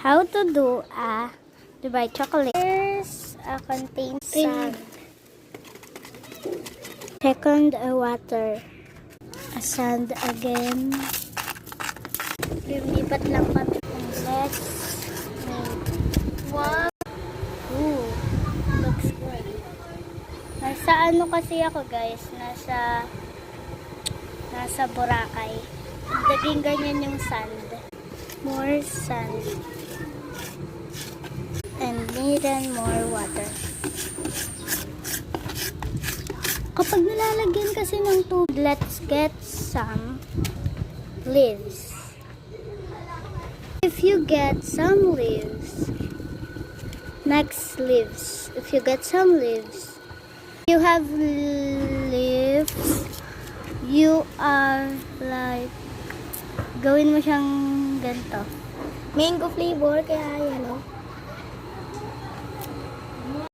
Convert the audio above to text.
How to do a Dubai chocolate. First, contain sand. Second, water. A sand again. Lumipat lang kami. Let's make. Wow! Ooh, looks good. Nasa ano kasi ako guys? Nasa Boracay. Naging ganyan yung sand. More sand. And then more water. Kapag nilalagyan kasi ng tubig, let's get some leaves. If you get some leaves, next leaves. If you get some leaves, you have leaves, you are like, gawin mo siyang ganito. Mango flavor, kaya yan o.